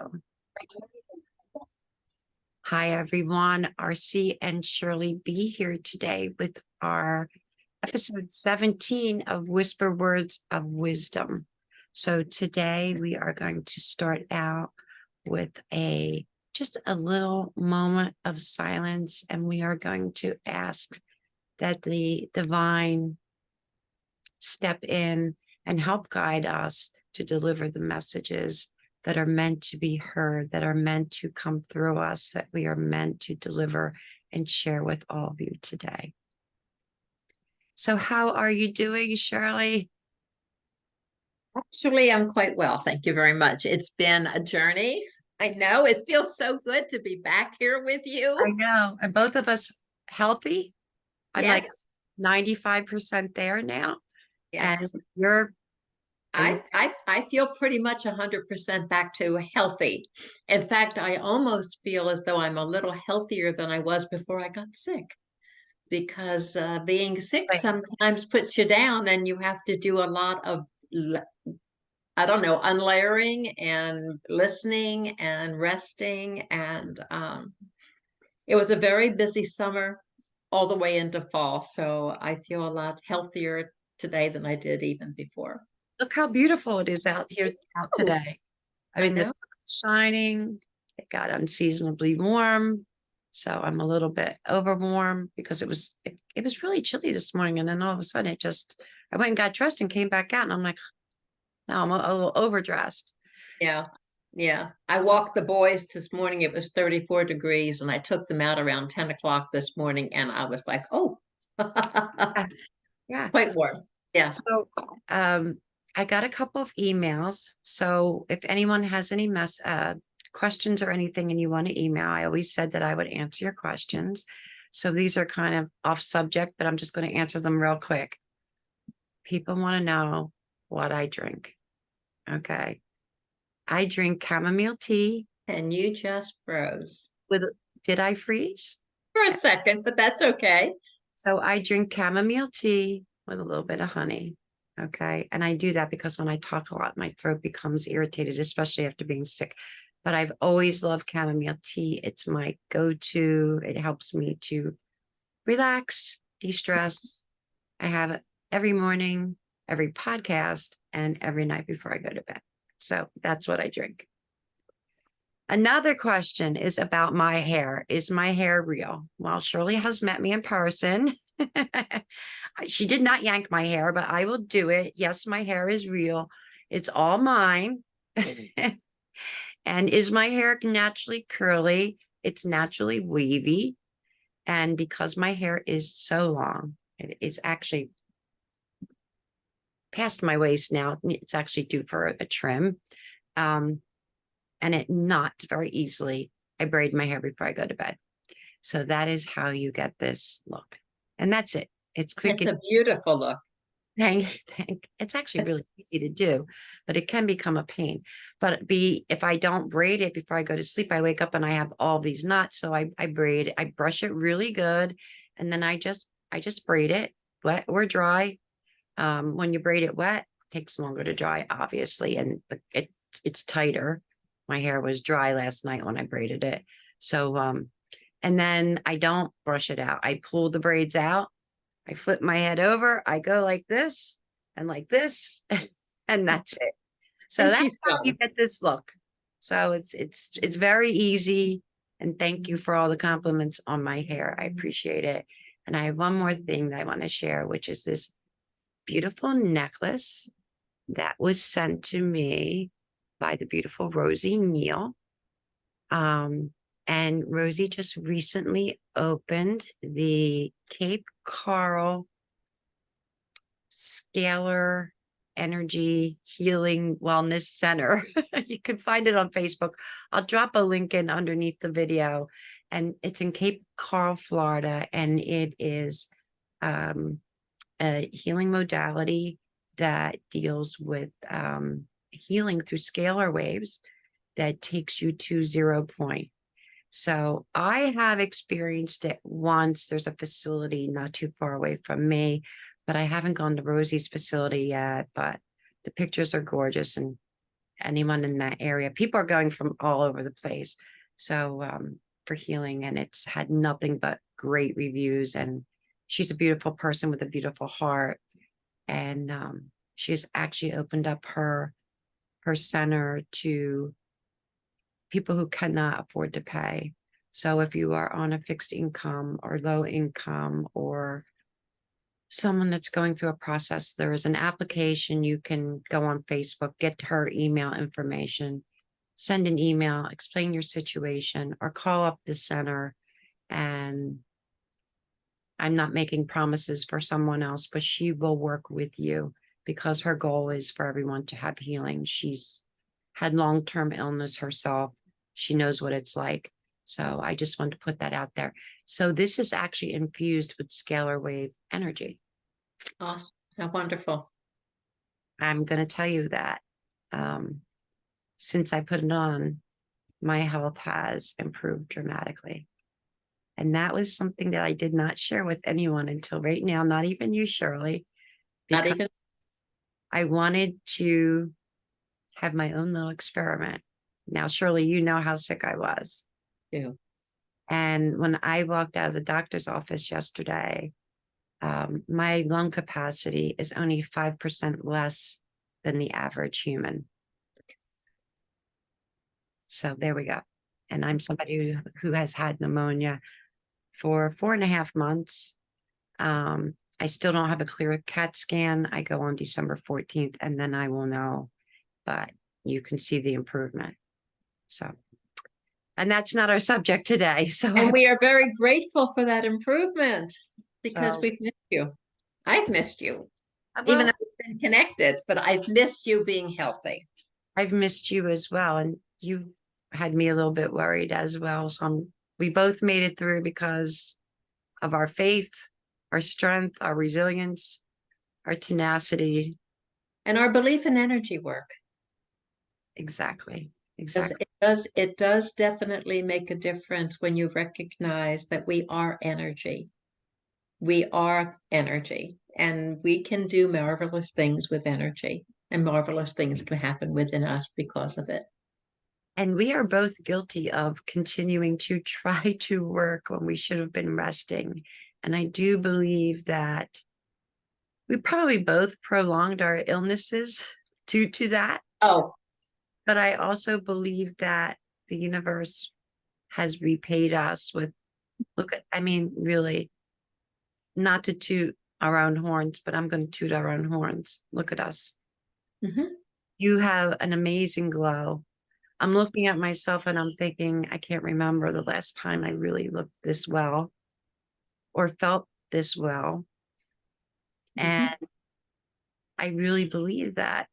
go. Hi, everyone. RC and Shirley B here today with our episode 17 of Whisper Words of Wisdom. So today we are going to start out with just a little moment of silence, and we are going to ask that the divine step in and help guide us to deliver the messages that are meant to be heard, that are meant to come through us, that we are meant to deliver and share with all of you today. So how are you doing, Shirley? Actually, I'm quite well. Thank you very much. It's been a journey. I know it feels so good to be back here with you. I know. And both of us healthy. I'm like Yes. 95% there now. And Yes. you're I feel pretty much 100% back to healthy. In fact, I almost feel as though I'm a little healthier than I was before I got sick, because being sick like, sometimes puts you down and you have to do a lot of I don't know, unlayering and listening and resting. And it was a very busy summer all the way into fall. So I feel a lot healthier today than I did even before. look how beautiful it is out Oh, today. I I mean, the know. sun's shining. It got unseasonably warm. So I'm a little bit over warm because it was really chilly this morning. And then all of a sudden I went and got dressed and came back out and I'm like, no, I'm a little overdressed. Yeah. Yeah. I walked the boys this morning. It was 34 degrees, and I took them out around 10 o'clock this morning, and I was like, oh, Yeah. Yeah. quite warm. Yeah. So I got a couple of emails. So if anyone has any questions or anything and you want to email, I always said that I would answer your questions. So these are kind of off subject, but I'm just going to answer them real quick. People want to know what I drink. Okay. I drink chamomile tea And you just froze with, did I freeze? for a second, but that's okay. So I drink chamomile tea with a little bit of honey. Okay. And I do that because when I talk a lot, my throat becomes irritated, especially after being sick. But I've always loved chamomile tea. It's my go-to. It helps me to relax, de-stress. I have it every morning, every podcast, and every night before I go to bed. So that's what I drink. Another question is about my hair. Is my hair real? Well, Shirley has met me in person. She did not yank my hair, but I will do it. Yes, my hair is real. It's all mine. And is my hair naturally curly? It's naturally wavy. And because my hair is so long, it is actually past my waist now. It's actually due for a trim. And it knots very easily. I braid my hair before I go to bed. So that is how you get this look. And that's it. It's quick. It's a beautiful look. It's actually really easy to do, but it can become a pain. But if I don't braid it before I go to sleep, I wake up and I have all these knots. So I braid it, I brush it really good, and then I just braid it, wet or dry. When you braid it wet, it takes longer to dry, obviously, and it's tighter. My hair was dry last night when I braided it. So and then I don't brush it out. I pull the braids out. I flip my head over, I go like this, and and that's it. So And that's she's how you gone. get this look. So it's very easy. And thank you for all the compliments on my hair. I appreciate it. And I have one more thing that I want to share, which is this beautiful necklace that was sent to me by the beautiful Rosie Neal. And Rosie just recently opened the Cape Coral Scalar Energy Healing Wellness Center. You can find it on Facebook. I'll drop a link in underneath the video. And it's in Cape Coral, Florida. And it is a healing modality that deals with healing through scalar waves that takes you to 0 point. So I have experienced it once. There's a facility not too far away from me, but I haven't gone to Rosie's facility yet, but the pictures are gorgeous. And anyone in that area. People are going from all over the place. So for healing, and it's had nothing but great reviews. And she's a beautiful person with a beautiful heart. And she's actually opened up her center to people who cannot afford to pay. So if you are on a fixed income or low income, or someone that's going through a process, there is an application. You can go on Facebook, get her email information, send an email, explain your situation, or call up the center. And I'm not making promises for someone else, but she will work with you, because her goal is for everyone to have healing. She's had long-term illness herself. She knows what it's like. So I just want to put that out there. So this is actually infused with scalar wave energy. Awesome. How wonderful. I'm going to tell you that since I put it on, my health has improved dramatically. And that was something that I did not share with anyone until right now, not even you, Shirley, Not because even. I wanted to have my own little experiment. Now, Shirley, you know how sick I was. Yeah. And when I walked out of the doctor's office yesterday, my lung capacity is only 5% less than the average human. So there we go. And I'm somebody who has had pneumonia for 4.5 months. I still don't have a clear CAT scan. I go on December 14th, and then I will know. But you can see the improvement. So, and that's not our subject today. So, And we are very grateful for that improvement, because so we've missed you. I've missed you, even though well, we've been connected, but I've missed you being healthy. I've missed you as well, and you had me a little bit worried as well. So we both made it through because of our faith, our strength, our resilience, our tenacity. And our belief in energy work. Exactly. Because Exactly. it does definitely make a difference when you recognize that we are energy. We are energy, and we can do marvelous things with energy, and marvelous things can happen within us because of it. And we are both guilty of continuing to try to work when we should have been resting. And I do believe that we probably both prolonged our illnesses due to that. Oh, But I also believe that the universe has repaid us with, look at, I mean, really, not to toot our own horns, but I'm going to toot our own horns. Look at us. mhm. You have an amazing glow. I'm looking at myself and I'm thinking, I can't remember the last time I really looked this well or felt this well. And I really believe that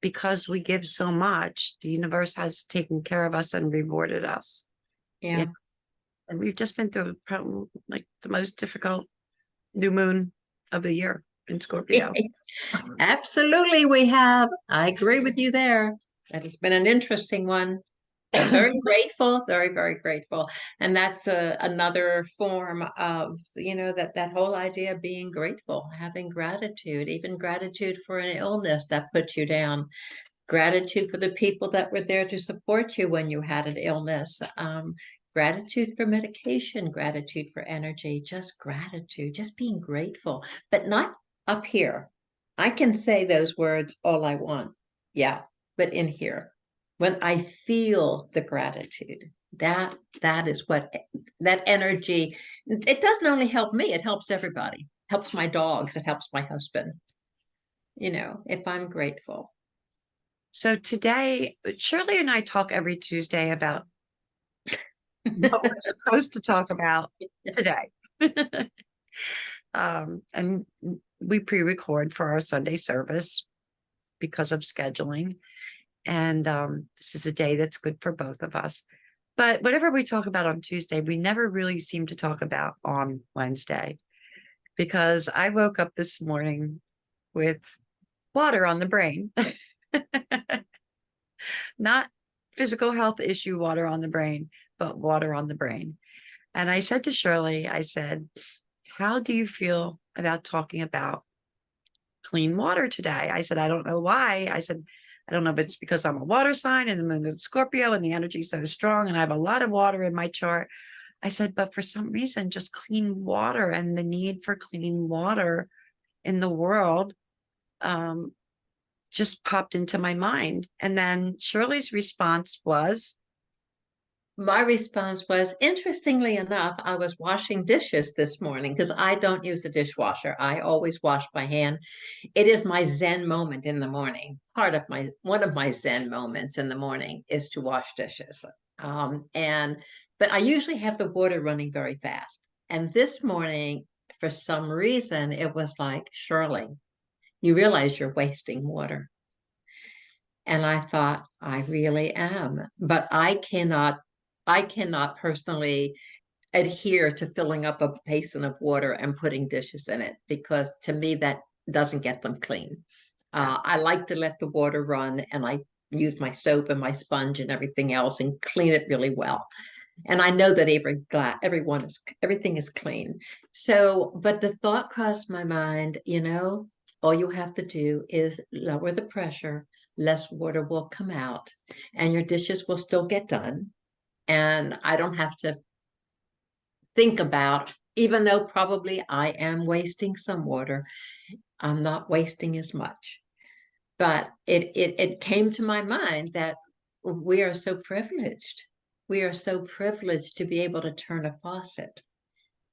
because we give so much, the universe has taken care of us and rewarded us. Yeah. And we've just been through probably like the most difficult new moon of the year in Scorpio. Absolutely, we have. I agree with you there. That has been an interesting one. I'm very grateful, very, very grateful. And that's another form of, that whole idea of being grateful, having gratitude, even gratitude for an illness that puts you down, gratitude for the people that were there to support you when you had an illness, gratitude for medication, gratitude for energy, just gratitude, just being grateful, but not up here. I can say those words all I want. Yeah, but in here, when I feel the gratitude, that is what that energy, it doesn't only help me, it helps everybody. Helps my dogs, it helps my husband. If I'm grateful. So today, Shirley and I talk every Tuesday about what we're supposed to talk about today. And we pre-record for our Sunday service because of scheduling. And this is a day that's good for both of us. But whatever we talk about on Tuesday, we never really seem to talk about on Wednesday, because I woke up this morning with water on the brain. Not physical health issue water on the brain, but water on the brain. And I said to Shirley, I said, how do you feel about talking about clean water today? I said, I don't know why. I said, I don't know if it's because I'm a water sign and the moon is Scorpio and the energy is so strong and I have a lot of water in my chart. I said, but for some reason, just clean water and the need for clean water in the world just popped into my mind. And then Shirley's response was, My response was, interestingly enough, I was washing dishes this morning because I don't use a dishwasher. I always wash by hand. It is my Zen moment in the morning. One of my Zen moments in the morning is to wash dishes. But I usually have the water running very fast. And this morning, for some reason, it was like, Shirley, you realize you're wasting water. And I thought, I really am, but I cannot personally adhere to filling up a basin of water and putting dishes in it because to me that doesn't get them clean. I like to let the water run and I use my soap and my sponge and everything else and clean it really well. And I know that everything is clean. So, but the thought crossed my mind, all you have to do is lower the pressure, less water will come out, and your dishes will still get done. And I don't have to think about, even though probably I am wasting some water, I'm not wasting as much. But it came to my mind that we are so privileged. We are so privileged to be able to turn a faucet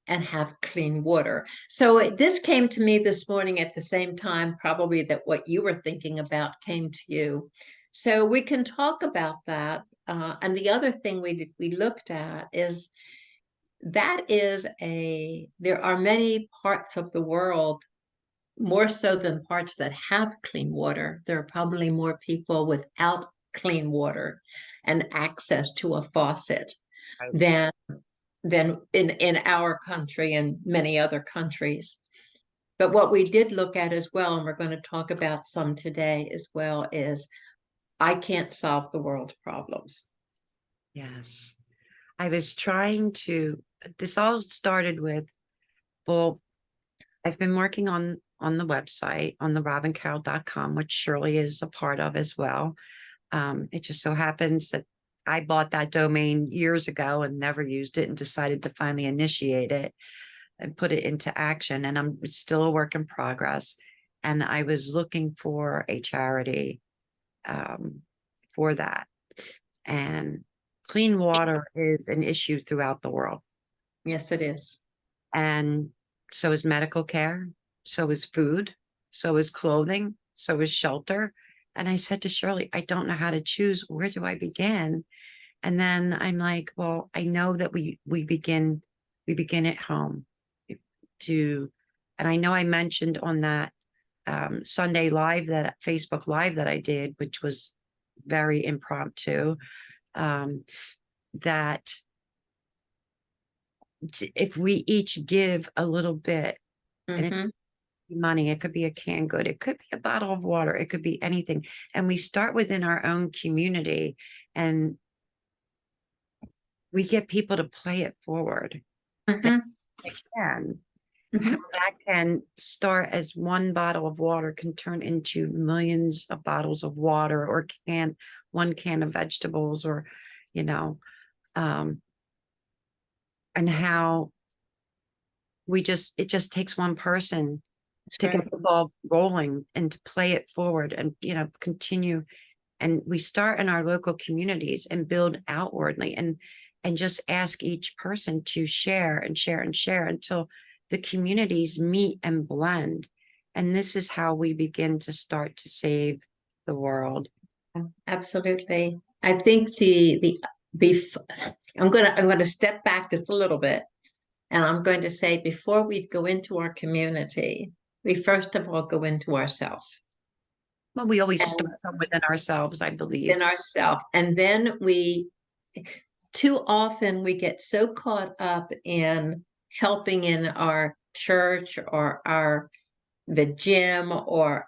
and have clean water. So this came to me this morning at the same time, probably that what you were thinking about came to you. So we can talk about that. And the other thing we looked at is there are many parts of the world, more so than parts that have clean water. There are probably more people without clean water and access to a faucet right. than in our country and many other countries. But what we did look at as well, and we're going to talk about some today as well, is I can't solve the world's problems. Yes. I was trying to, this all started with, well, I've been working on the website, on the robbincarroll.com, which Shirley is a part of as well. It just so happens that I bought that domain years ago and never used it and decided to finally initiate it and put it into action. And I'm still a work in progress. And I was looking for a charity for that. And clean water is an issue throughout the world. Yes, it is. And so is medical care, so is food, so is clothing, so is shelter. And I said to Shirley, I don't know how to choose. Where do I begin? And then I'm like, well, I know that we begin at home to, and I know I mentioned on that Sunday live, that Facebook live that I did, which was very impromptu, that if we each give a little bit, and it Mm-hmm. could be money, it could be a canned good, it could be a bottle of water, it could be anything, and we start within our own community and we get people to play it forward, that Mm-hmm. they can, how Mm-hmm. that can start as one bottle of water can turn into millions of bottles of water, or one can of vegetables, or you know um and how it just takes one person That's to get right. the ball rolling and to play it forward, and continue. And we start in our local communities and build outwardly, and just ask each person to share and share and share until the communities meet and blend. And this is how we begin to start to save the world. Absolutely. I think the bef I'm gonna step back just a little bit, and I'm going to say before we go into our community, we first of all go into ourselves. Well, we always And start from within ourselves, I believe. in ourselves. And then too often we get so caught up in helping in our church or the gym or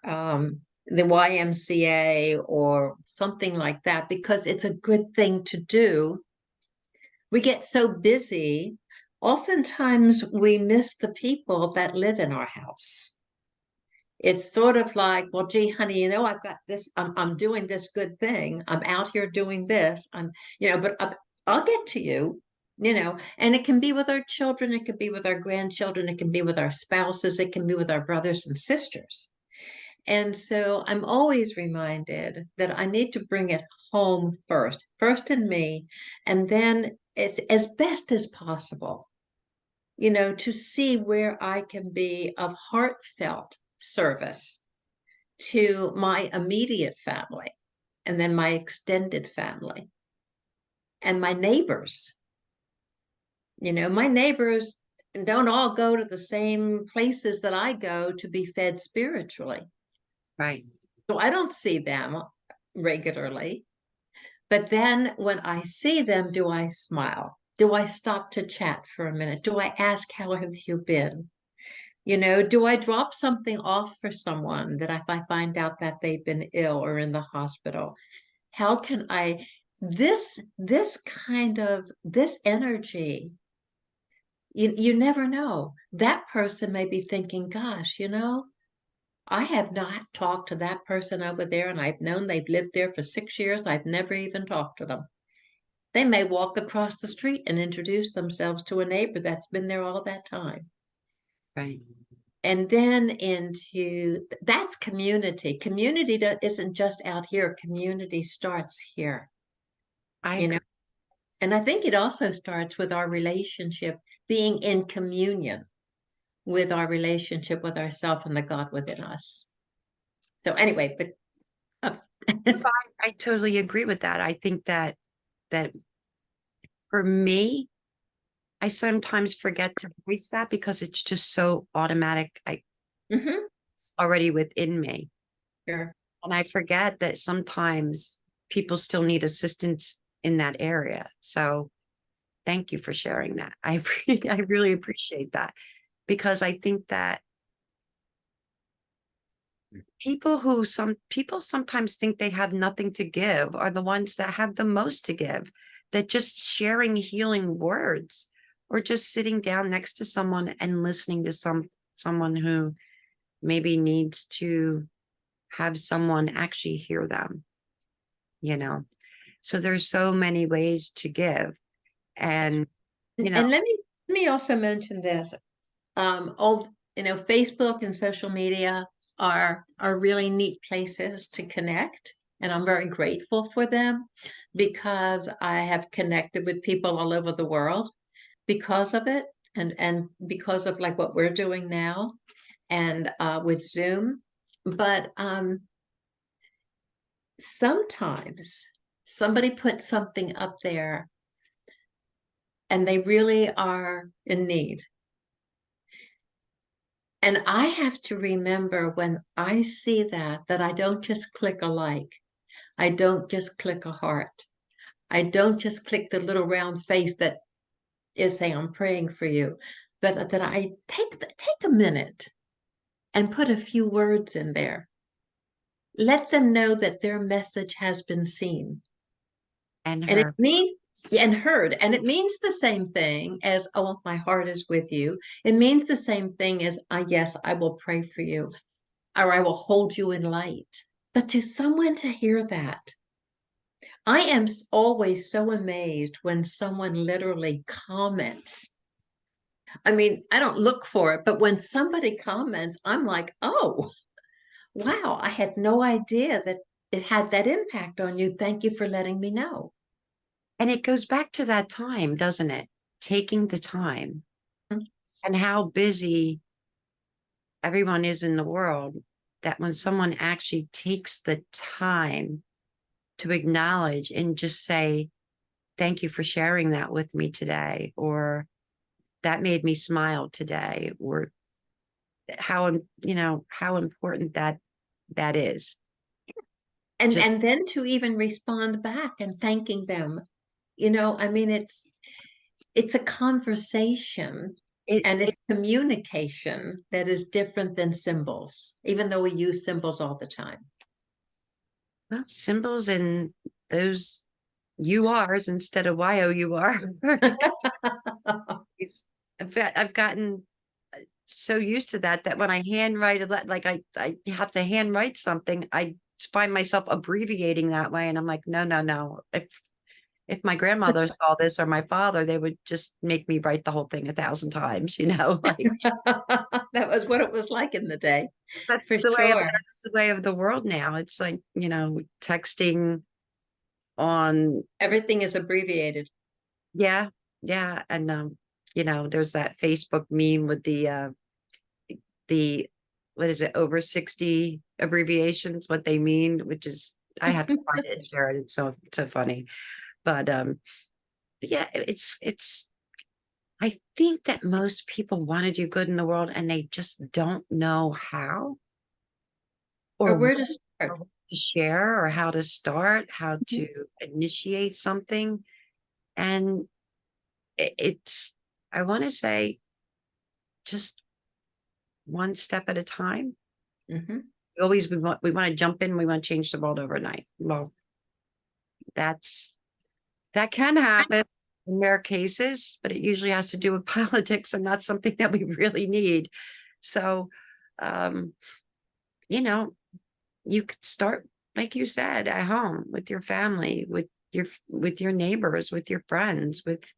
the YMCA or something like that because it's a good thing to do. We get so busy, oftentimes we miss the people that live in our house. It's sort of like, well, gee, honey, you know, I've got this, I'm doing this good thing. I'm out here doing this. But I'll get to you, and it can be with our children. It could be with our grandchildren. It can be with our spouses. It can be with our brothers and sisters. And so I'm always reminded that I need to bring it home first in me, and then it's as best as possible, to see where I can be of heartfelt service to my immediate family, and then my extended family and my neighbors. My neighbors don't all go to the same places that I go to be fed spiritually. Right. So I don't see them regularly. But then when I see them, do I smile? Do I stop to chat for a minute? Do I ask, how have you been? Do I drop something off for someone that if I find out that they've been ill or in the hospital? How can I, this kind of, this energy, you never know. That person may be thinking, gosh, I have not talked to that person over there, and I've known they've lived there for 6 years. I've never even talked to them. They may walk across the street and introduce themselves to a neighbor that's been there all that time. Right. And then that's community. Community isn't just out here. Community starts here, I you know. agree. And I think it also starts with our relationship being in communion with our relationship with ourself and the God within us. So anyway, but I totally agree with that. I think that for me, I sometimes forget to voice that because it's just so automatic. Mhm, It's already within me. sure. And I forget that sometimes people still need assistance in that area. So thank you for sharing that. I really appreciate that because I think that some people sometimes think they have nothing to give are the ones that have the most to give, that just sharing healing words or just sitting down next to someone and listening to someone who maybe needs to have someone actually hear them, you know. So there's so many ways to give. And, you know, And let me also mention this. All Facebook and social media are really neat places to connect, and I'm very grateful for them because I have connected with people all over the world because of it, and because of like what we're doing now, and with Zoom. But sometimes somebody puts something up there and they really are in need. And I have to remember when I see that I don't just click a like. I don't just click a heart. I don't just click the little round face that is saying, I'm praying for you, but that I take a minute and put a few words in there. Let them know that their message has been seen. and And it her. means and heard. And it means the same thing as, oh, my heart is with you. It means the same thing as, yes, I will pray for you, or I will hold you in light. But to someone to hear that, I am always so amazed when someone literally comments. I mean, I don't look for it, but when somebody comments, I'm like, oh, wow, I had no idea that it had that impact on you. Thank you for letting me know. And it goes back to that time, doesn't it? Taking the time and how busy everyone is in the world, that when someone actually takes the time to acknowledge and just say, thank you for sharing that with me today, or that made me smile today, or how important that is. And Just then to even respond back and thanking them. I mean, it's a conversation, it, and it's communication that is different than symbols, even though we use symbols all the time. well, symbols and those URs instead of YOUR. I've gotten so used to that that when I handwrite like I have to handwrite something, I find myself abbreviating that way. And I'm like, no, no, no. If my grandmother saw this or my father, they would just make me write the whole thing 1,000 times, like That was what it was like in the day, that's for the way of sure. that's the way of the world now. It's like, texting on, Everything is abbreviated. yeah, yeah. And there's that Facebook meme with the what is it, over 60 abbreviations, what they mean, which is I have to find it and share it. It's so funny. But yeah, it's I think that most people want to do good in the world and they just don't know how Or or where what to start. to share or how to start, how Mhm. to initiate something. And it's, I want to say, just one step at a time. Mhm. Always we want to jump in, we want to change the world overnight. Well, that's that can happen in rare cases, but it usually has to do with politics and not something that we really need. So, um, you know, you could start, like you said, at home with your family, with your neighbors, with your friends, with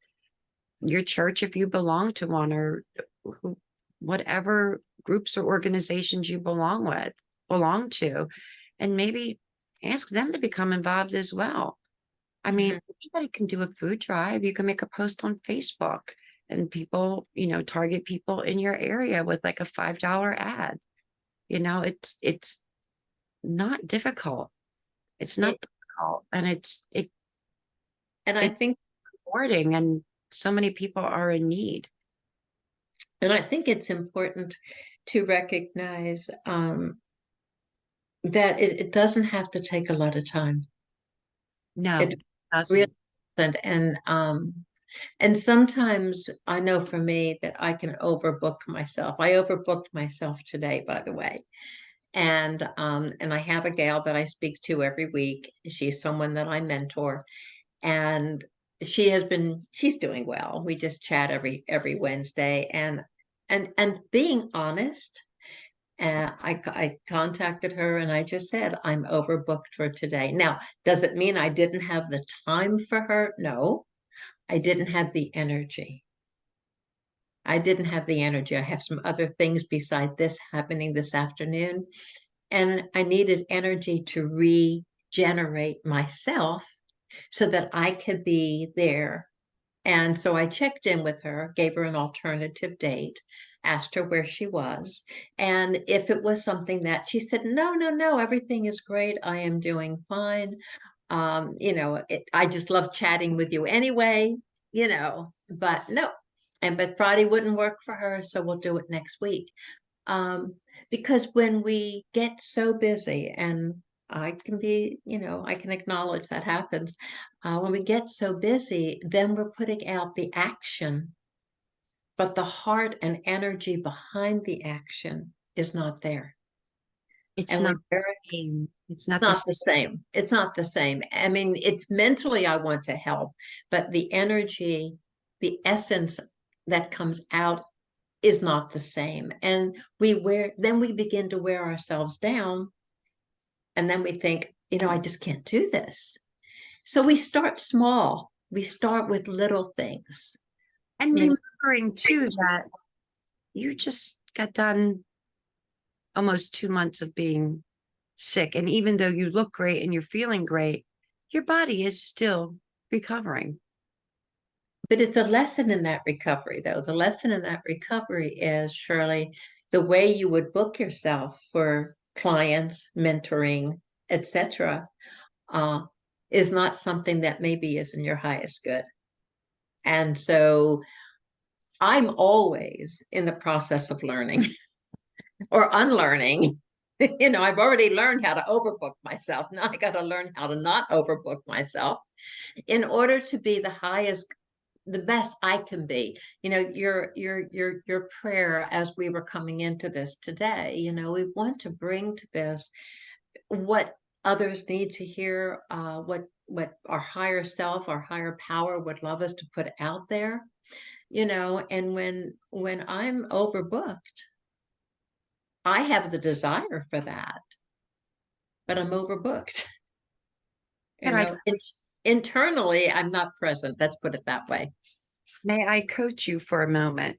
your church if you belong to one, or who, whatever groups or organizations you belong to, and maybe ask them to become involved as well. I mean, Mhm. anybody can do a food drive. You can make a post on Facebook and people, target people in your area with like a $5 ad. It's not difficult. It's not It, difficult. And and I it's think, rewarding, and so many people are in need. it's important to recognize that it doesn't have to take a lot of time. It No, really doesn't. doesn't. And sometimes I know for me that I can overbook myself. I overbooked myself today, by the way. And I have a gal that I speak to every week. She's someone that I mentor, and she's doing well. We just chat every Wednesday, and being honest, I contacted her and I just said, I'm overbooked for today. Now, does it mean I didn't have the time for her? No, I didn't have the energy. I didn't have the energy. I have some other things beside this happening this afternoon, and I needed energy to regenerate myself so that I could be there. And so I checked in with her, gave her an alternative date, asked her where she was, and if it was something that she said, no, no, no, everything is great. I am doing fine. I just love chatting with you anyway, but no. But Friday wouldn't work for her, so we'll do it next week. Um, because when we get so busy, and I can acknowledge that happens. When we get so busy, then we're putting out the action, but the heart and energy behind the action is not there. It's And we're not the very same. It's not the not same. the same. It's not the same. I mean, it's mentally I want to help, but the energy, the essence that comes out is not the same. And then we begin to wear ourselves down, and then we think, I just can't do this. So we start small. We start with little things. And You know, remembering too that you just got done almost 2 months of being sick. And even though you look great and you're feeling great, your body is still recovering. but it's a lesson in that recovery, though. The lesson in that recovery is, Shirley, the way you would book yourself for clients, mentoring, etc., uh, is not something that maybe is in your highest good. And so I'm always in the process of learning or unlearning. I've already learned how to overbook myself. Now I got to learn how to not overbook myself in order to be the best I can be. Your prayer as we were coming into this today, we want to bring to this what others need to hear, what what our higher self, our higher power would love us to put out there, and when I'm overbooked, I have the desire for that, but I'm overbooked. You And I know, internally, I'm not present. Let's put it that way. may I coach you for a moment?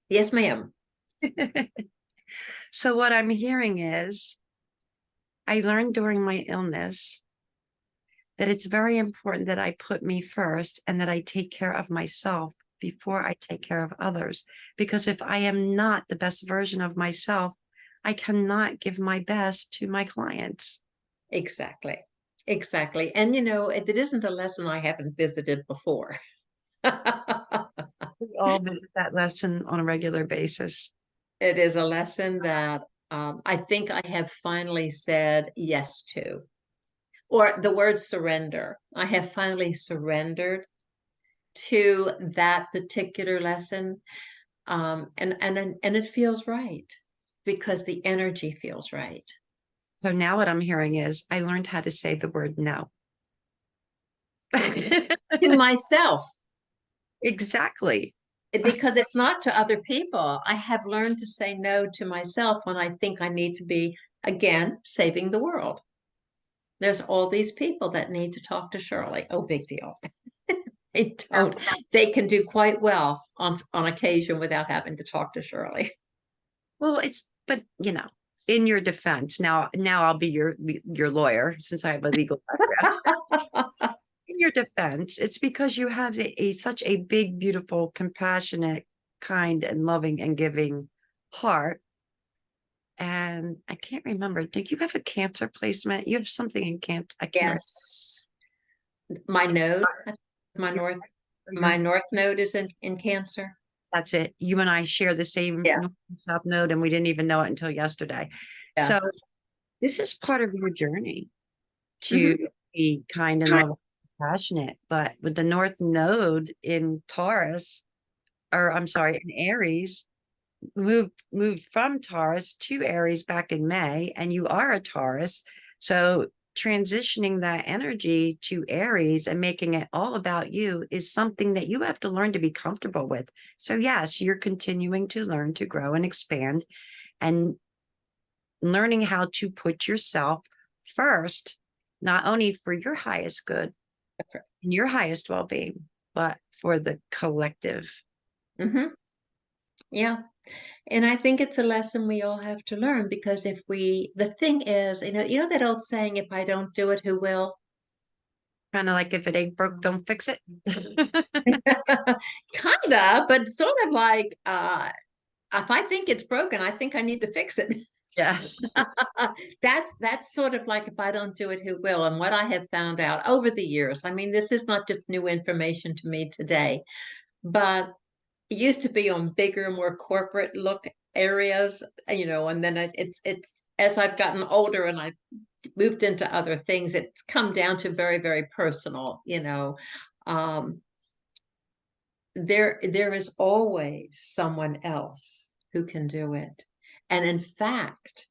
Yes, ma'am. So what I'm hearing is I learned during my illness that it's very important that I put me first and that I take care of myself before I take care of others. Because if I am not the best version of myself, I cannot give my best to my clients. Exactly. Exactly. And it isn't a lesson I haven't visited before. We all visit that lesson on a regular basis. It is a lesson that I think I have finally said yes to, or the word surrender. I have finally surrendered to that particular lesson, and it feels right because the energy feels right. So now what I'm hearing is I learned how to say the word no. To myself, Exactly. because it's not to other people. I have learned to say no to myself when I think I need to be, again, saving the world. There's all these people that need to talk to Shirley. Oh, big deal. They don't. They can do quite well on occasion without having to talk to Shirley. Well, but in your defense, now I'll be your lawyer since I have a legal background. In your defense, it's because you have such a big, beautiful, compassionate, kind, and loving and giving heart. And I can't remember. Did you have a cancer placement? You have something in cancer. I can't Yes. My node, my north, my remember. north node is in Cancer. That's it. You and I share the same Yeah. north and south node, and we didn't even know it until yesterday. Yeah. So this is part of your journey Hmm. to be kind and loving, and passionate. But with the North Node in Taurus, or I'm sorry, in Aries, moved from Taurus to Aries back in May, and you are a Taurus. So transitioning that energy to Aries and making it all about you is something that you have to learn to be comfortable with. So yes, you're continuing to learn to grow and expand and learning how to put yourself first, not only for your highest good and your highest well-being, but for the collective. Hmm. Yeah. And I think it's a lesson we all have to learn because the thing is, that old saying, if I don't do it, who will? Kind of like if it ain't broke, don't fix it. Kind of, but sort of like, if I think it's broken, I think I need to fix it. Yeah. That's sort of like if I don't do it, who will? And what I have found out over the years, I mean, this is not just new information to me today, but it used to be on bigger, more corporate look areas, and then it's as I've gotten older and I've moved into other things, it's come down to very, very personal. Um, there is always someone else who can do it. And in fact,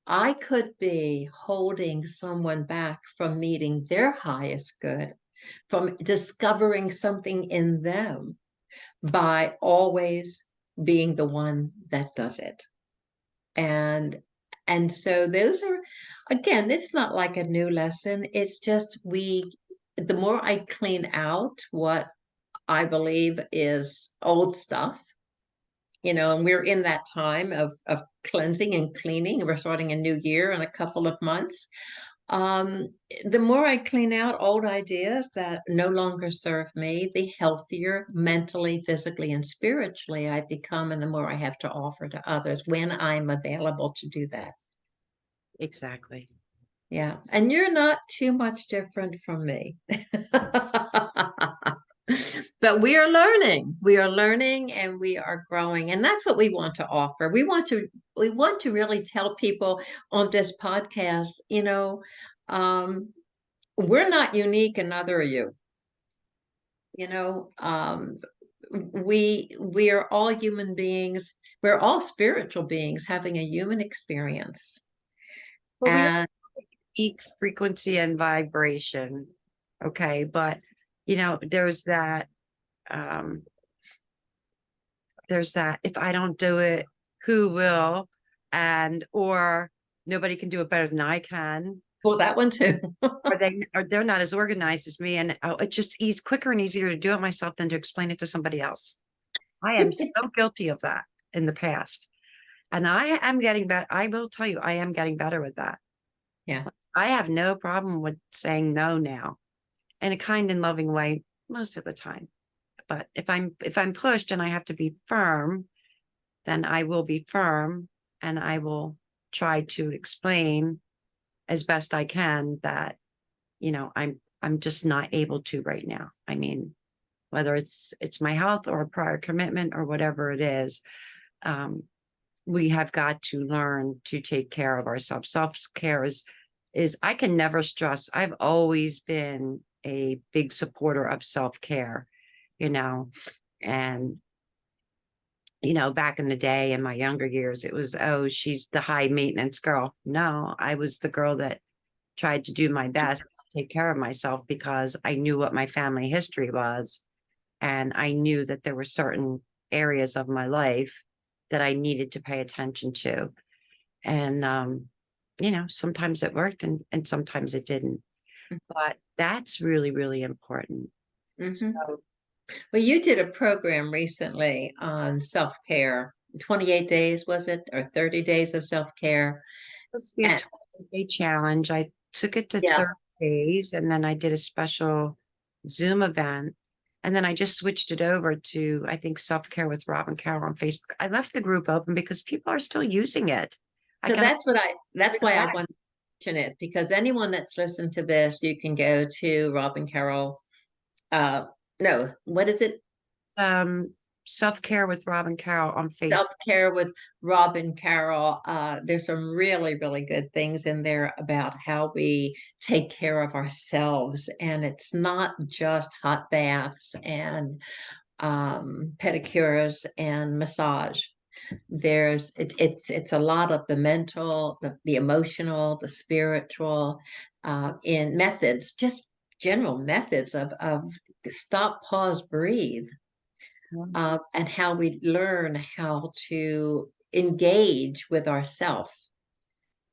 I could be holding someone back from meeting their highest good, from discovering something in them by always being the one that does it. And so those are, again, it's not like a new lesson. It's just the more I clean out what I believe is old stuff, and we're in that time of cleansing and cleaning. We're starting a new year in a couple of months. Um, the more I clean out old ideas that no longer serve me, the healthier mentally, physically, and spiritually I become, and the more I have to offer to others when I'm available to do that. Exactly. Yeah. And you're not too much different from me. But we are learning and we are growing, and that's what we want to offer. We want to really tell people on this podcast, um, we're not unique and neither are you. you know um, we are all human beings. We're all spiritual beings having a human experience. Well, we And Peak frequency and vibration. Okay. But, you know, um, there's that if I don't do it, who will? And, or nobody can do it better than I can. Well, that one too. Or they're not as organized as me. And it's just quicker and easier to do it myself than to explain it to somebody else. I am so guilty of that in the past. And I am getting better. I will tell you, I am getting better with that. Yeah. I have no problem with saying no now in a kind and loving way most of the time. But if I'm pushed and I have to be firm, then I will be firm and I will try to explain as best I can that, you know, I'm just not able to right now. I mean, whether it's my health or a prior commitment or whatever it is, um, we have got to learn to take care of ourselves. Self-care is I can never stress. I've always been a big supporter of self-care, you know, and back in the day in my younger years, it was, oh, she's the high maintenance girl. No, I was the girl that tried to do my best to take care of myself because I knew what my family history was. And I knew that there were certain areas of my life that I needed to pay attention to. And, sometimes it worked and sometimes it didn't. But that's really, really important. Hmm. So Well, you did a program recently on self-care. 28 days, was it? Or 30 days of self-care. supposed to be a And 20-day challenge. I took it to yeah. 30 days and then I did a special Zoom event. And then I just switched it over to, I think, self-care with Robbin Caroll on Facebook. I left the group open because people are still using it. I So can that's why I back. want to mention it, because anyone that's listened to this, you can go to Robin Carroll. No, what is it? Um, self-care with Robbin Caroll on Facebook. Self-care with Robin Carroll. There's some really, really good things in there about how we take care of ourselves. And it's not just hot baths and pedicures and massage. It's a lot of the mental, the emotional, the spiritual, in methods, just general methods of stop, pause, breathe, and how we learn how to engage with ourself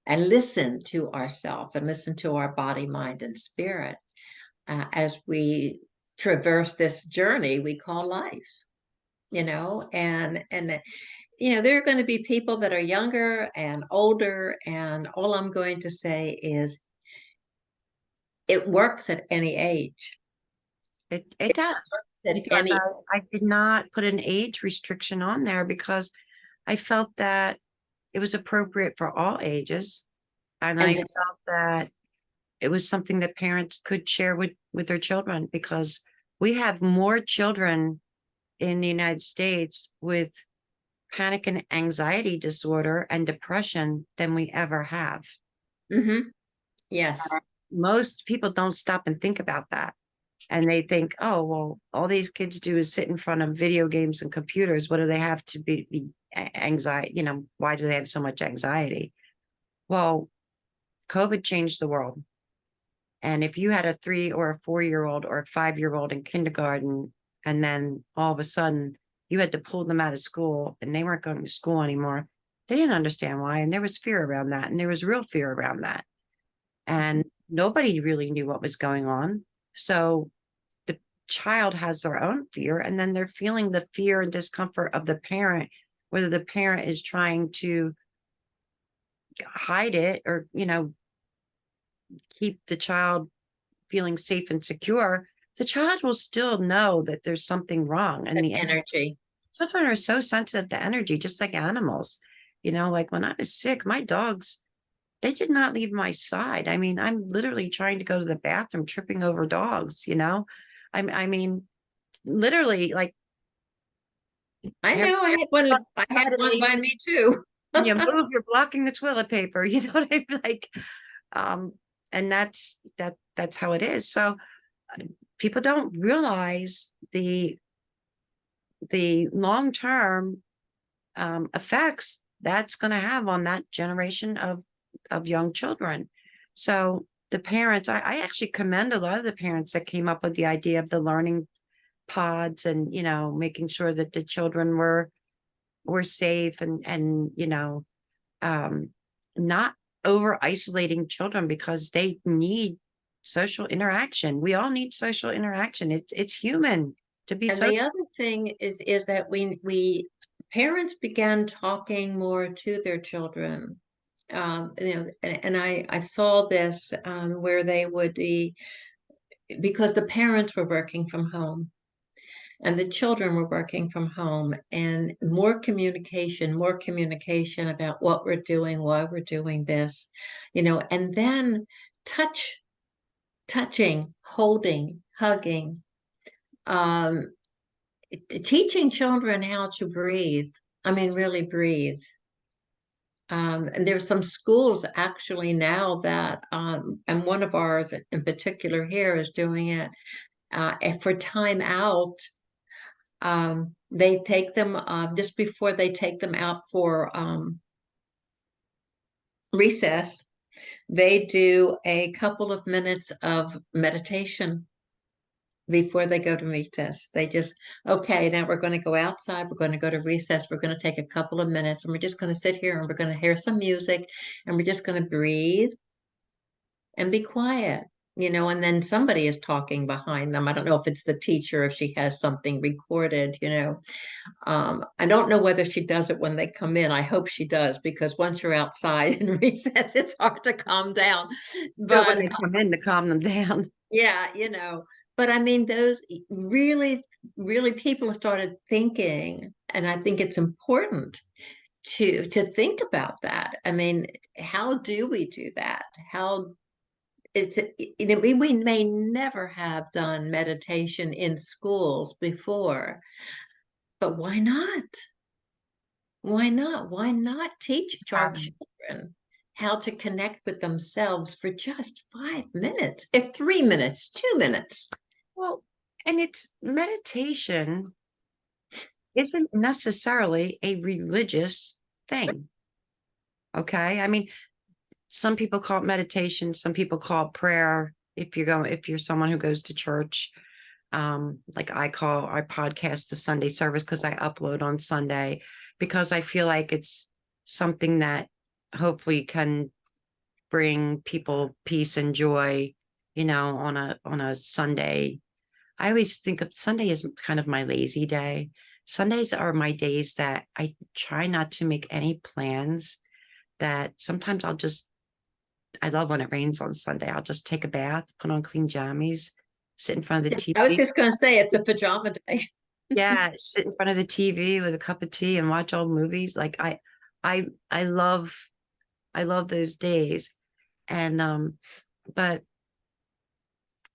and listen to ourself and listen to our body, mind, and spirit, as we traverse this journey we call life. There are going to be people that are younger and older, and all I'm going to say is it works at any age. It does. At Because any I did not put an age restriction on there because I felt that it was appropriate for all ages. And and I felt that it was something that parents could share with their children because we have more children in the United States with panic and anxiety disorder and depression than we ever have. Mhm. Yes. Most people don't stop and think about that. And they think, oh, well, all these kids do is sit in front of video games and computers. What do they have to be anxiety? Why do they have so much anxiety? Well, COVID changed the world. And if you had a 3 or a 4 year old or a 5 year old in kindergarten, and then all of a sudden you had to pull them out of school and they weren't going to school anymore, they didn't understand why. And there was fear around that. And there was real fear around that. And nobody really knew what was going on. So the child has their own fear, and then they're feeling the fear and discomfort of the parent, whether the parent is trying to hide it or, keep the child feeling safe and secure. The child will still know that there's something wrong. And That the energy. children are so sensitive to energy, just like animals. Like when I was sick, my dogs, they did not leave my side. I mean, I'm literally trying to go to the bathroom, tripping over dogs. I mean, literally, like, I Harry know I had side of one me, by me too. you move, you're blocking the toilet paper. You know what I mean? Like, um, and that's how it is. So people don't realize the long term effects that's going to have on that generation of young children. So the parents, I actually commend a lot of the parents that came up with the idea of the learning pods and, making sure that the children were safe and, um, not over isolating children because they need social interaction. We all need social interaction. It's human to be And social. the other thing is that we parents began talking more to their children. And I saw this where they would be, because the parents were working from home and the children were working from home, and more communication about what we're doing, why we're doing this, and then touching, holding, hugging, um, teaching children how to breathe. I mean, really breathe. And there's some schools actually now that, and one of ours in particular here is doing it and for time out. They take them just before they take them out for recess. They do a couple of minutes of meditation before they go to recess. They just, okay, now we're going to go outside. We're going to go to recess. We're going to take a couple of minutes and we're just going to sit here and we're going to hear some music and we're just going to breathe and be quiet. And then somebody is talking behind them. I don't know if it's the teacher, if she has something recorded. I don't know whether she does it when they come in. I hope she does, because once you're outside in recess, it's hard to calm down. Do it when But they come in to calm them down. yeah, but I mean, those really, really people started thinking, and I think it's important to think about that. I mean, how do we do that? How it's we may never have done meditation in schools before, but why not? Why not? Why not teach our Um, children how to connect with themselves for just 5 minutes, if 3 minutes, 2 minutes? well, and it's meditation isn't necessarily a religious thing. Okay. I mean, some people call it meditation, some people call it prayer. If you're someone who goes to church, like I call our podcast the Sunday service because I upload on Sunday because I feel like it's something that hopefully can bring people peace and joy, on a Sunday. I always think of Sunday as kind of my lazy day. Sundays are my days that I try not to make any plans, that sometimes I love when it rains on Sunday. I'll just take a bath, put on clean jammies, sit in front of the I was TV. just going to say it's a pajama day. Yeah, sit in front of the TV with a cup of tea and watch old movies. Like I love those days. And but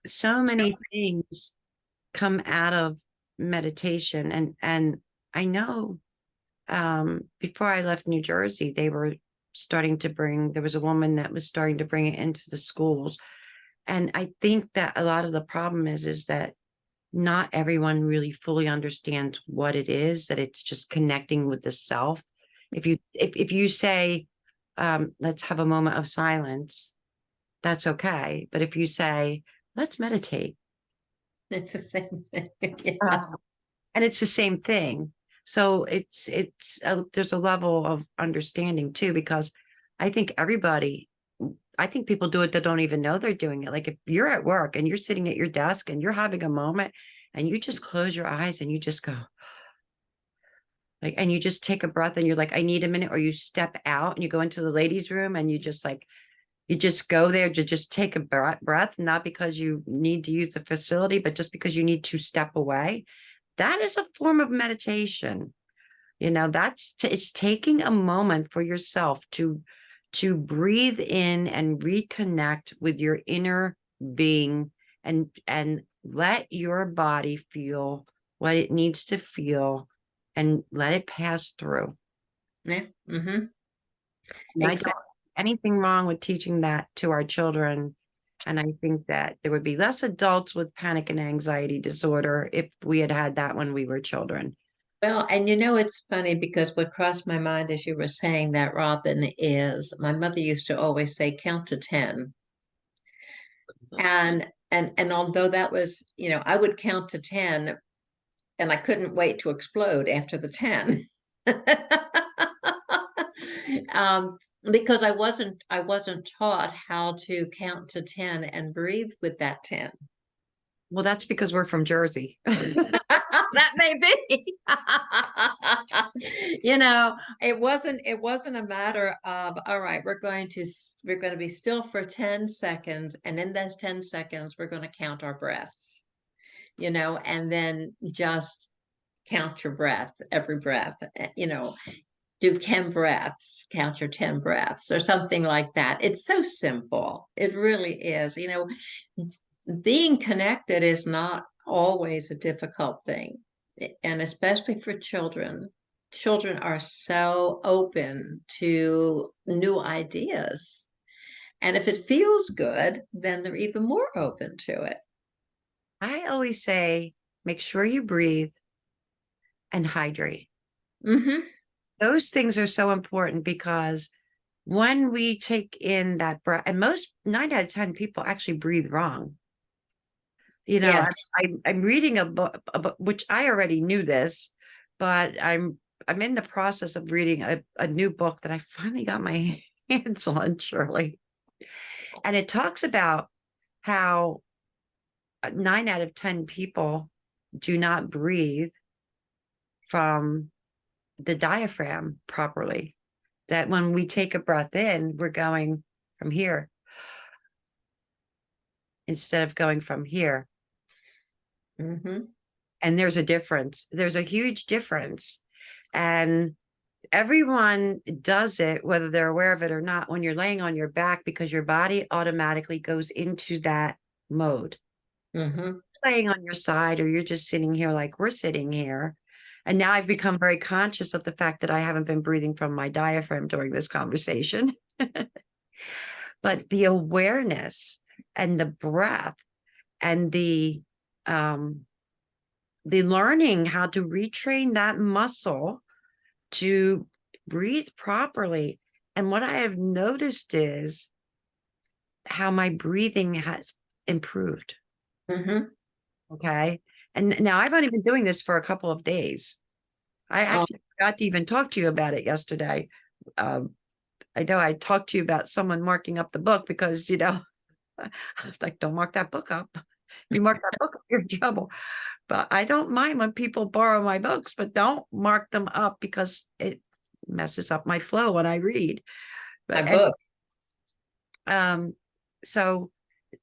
so many things come out of meditation, and I know before I left New Jersey, they were starting to there was a woman that was starting to bring it into the schools. And I think that a lot of the problem is that not everyone really fully understands what it is, that it's just connecting with the self. If you say, let's have a moment of silence, that's okay. But if you say, let's meditate, It's the same thing. Yeah. uh, and it's the same thing. So there's a level of understanding too, because I think I think people do it that don't even know they're doing it. Like if you're at work and you're sitting at your desk and you're having a moment and you just close your eyes and you just go like, and you just take a breath and you're like, I need a minute, or you step out and you go into the ladies' room and you just go there to just take a breath, not because you need to use the facility, but just because you need to step away. That is a form of meditation. It's taking a moment for yourself to breathe in and reconnect with your inner being and let your body feel what it needs to feel and let it pass through. Yeah. Mm-hmm. And I don't Exactly. anything wrong with teaching that to our children. And I think that there would be less adults with panic and anxiety disorder if we had had that when we were children. Well, and it's funny because what crossed my mind as you were saying that, Robin, is my mother used to always say, count to 10. And although that was, I would count to 10 and I couldn't wait to explode after the 10. um, because I wasn't taught how to count to 10 and breathe with that 10. Well, that's because we're from Jersey. That may be. It wasn't a matter of, all right, we're going to be still for 10 seconds, and in those 10 seconds we're going to count our breaths, and then just count your breath, every breath, do 10 breaths, count your 10 breaths, or something like that. It's so simple. It really is. Being connected is not always a difficult thing. And especially for children. Children are so open to new ideas. And if it feels good, then they're even more open to it. I always say, make sure you breathe and hydrate. Mm-hmm. Those things are so important because when we take in that breath, and most 9 out of 10 people actually breathe wrong. Yes. I'm reading a book, which I already knew this, but I'm in the process of reading a new book that I finally got my hands on, Shirley. And it talks about how 9 out of 10 people do not breathe from the diaphragm properly. That when we take a breath in, we're going from here instead of going from here. Mm-hmm. And there's a difference. There's a huge difference. And everyone does it, whether they're aware of it or not, when you're laying on your back, because your body automatically goes into that mode. Mm-hmm. Laying on your side, or you're just sitting here like we're sitting here. And now I've become very conscious of the fact that I haven't been breathing from my diaphragm during this conversation. But the awareness and the breath and the learning how to retrain that muscle to breathe properly. And what I have noticed is how my breathing has improved. Mm-hmm. Okay. And now I've only been doing this for a couple of days. I Oh, actually forgot to even talk to you about it yesterday. Um, I know I talked to you about someone marking up the book because, I was like, don't mark that book up. If you mark that book up, you're in trouble. But I don't mind when people borrow my books, but don't mark them up because it messes up my flow when I read. my But book. um, so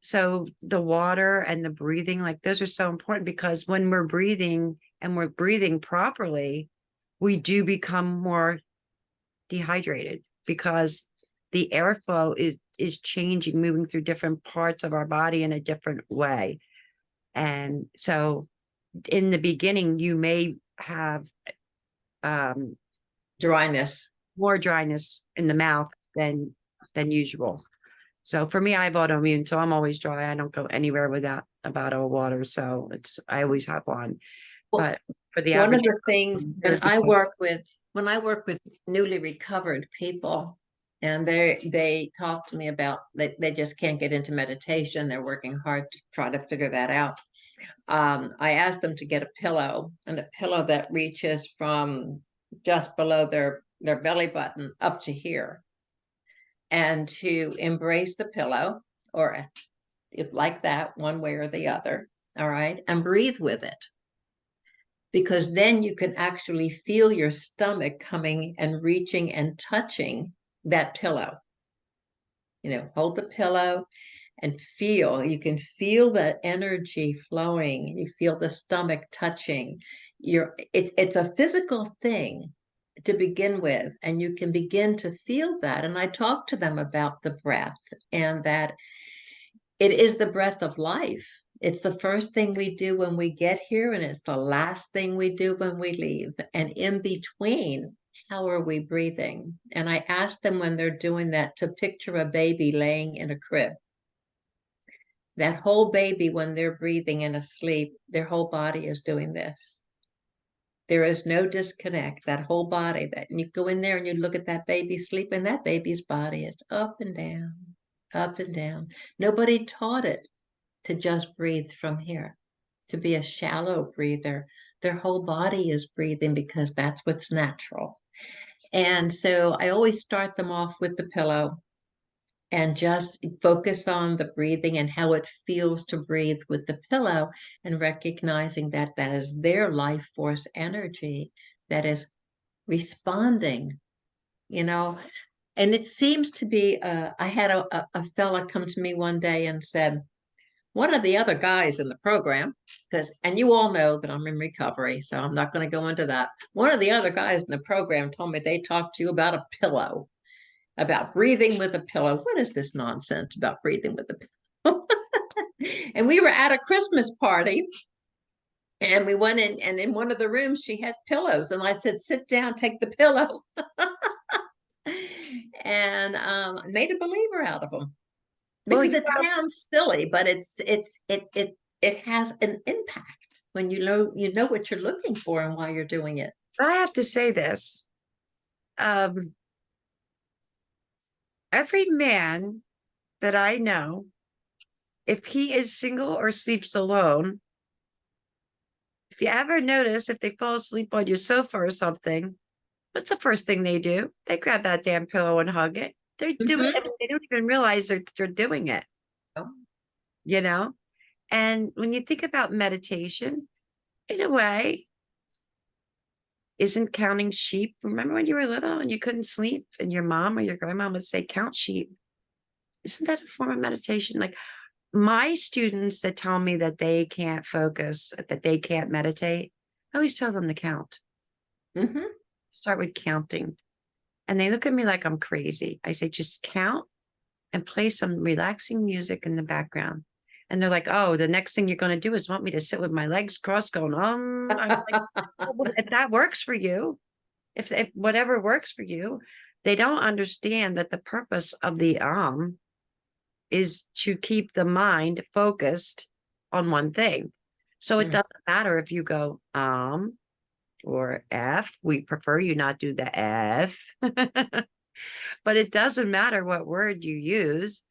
so the water and the breathing, like those are so important because when we're breathing and we're breathing properly, we do become more dehydrated because the airflow is changing, moving through different parts of our body in a different way. And so in the beginning, you may have um, Dryness. more dryness in the mouth than usual. So for me, I have autoimmune, so I'm always dry. I don't go anywhere without a bottle of water. So I always have one. Well, But for the one of average the things person, when I work with newly recovered people, and they talk to me about they just can't get into meditation. They're working hard to try to figure that out. I asked them to get a pillow, and a pillow that reaches from just below their belly button up to here, and to embrace the pillow, or if like that, one way or the other. All right, and breathe with it, because then you can actually feel your stomach coming and reaching and touching that pillow. Hold the pillow and you can feel that energy flowing. You feel the stomach touching. It's a physical thing to begin with, and you can begin to feel that. And I talk to them about the breath, and that it is the breath of life. It's the first thing we do when we get here, and it's the last thing we do when we leave. And in between, how are we breathing? And I ask them when they're doing that to picture a baby laying in a crib. That whole baby, when they're breathing and asleep, their whole body is doing this. There is no disconnect. That whole body, that and you go in there and you look at that baby sleep, and that baby's body is up and down, up and down. Nobody taught it to just breathe from here, to be a shallow breather. Their whole body is breathing because that's what's natural. And so I always start them off with the pillow and just focus on the breathing and how it feels to breathe with the pillow, and recognizing that that is their life force energy that is responding, you know. And it seems to be, I had a fella come to me one day and said, one of the other guys in the program, because, and you all know that I'm in recovery, so I'm not going to go into that. One of the other guys in the program told me they talked to you about a pillow, about breathing with a pillow. What is this nonsense about breathing with a pillow? And we were at a Christmas party, and we went in, and in one of the rooms she had pillows, and I said, sit down, take the pillow. And made a believer out of them, Well, because it sounds silly, but it has an impact when you know what you're looking for and why you're doing it. I have to say this. Every man that I know, if he is single or sleeps alone, if you ever notice if they fall asleep on your sofa or something, what's the first thing they do? They grab that damn pillow and hug it. They're doing it. They don't even realize they're doing it, Oh. you know? And when you think about meditation, in a way, isn't counting sheep. Remember when you were little and you couldn't sleep and your mom or your grandma would say, count sheep? Isn't that a form of meditation? Like my students that tell me that they can't focus, that they can't meditate, I always tell them to count. Start with counting. And they look at me like I'm crazy. I say, just count and play some relaxing music in the background. And they're like, oh, the next thing you're going to do is want me to sit with my legs crossed going, I'm like, well, if that works for you, if whatever works for you, they don't understand that the purpose of the is to keep the mind focused on one thing. So it doesn't matter if you go or F. We prefer you not do the F. But it doesn't matter what word you use.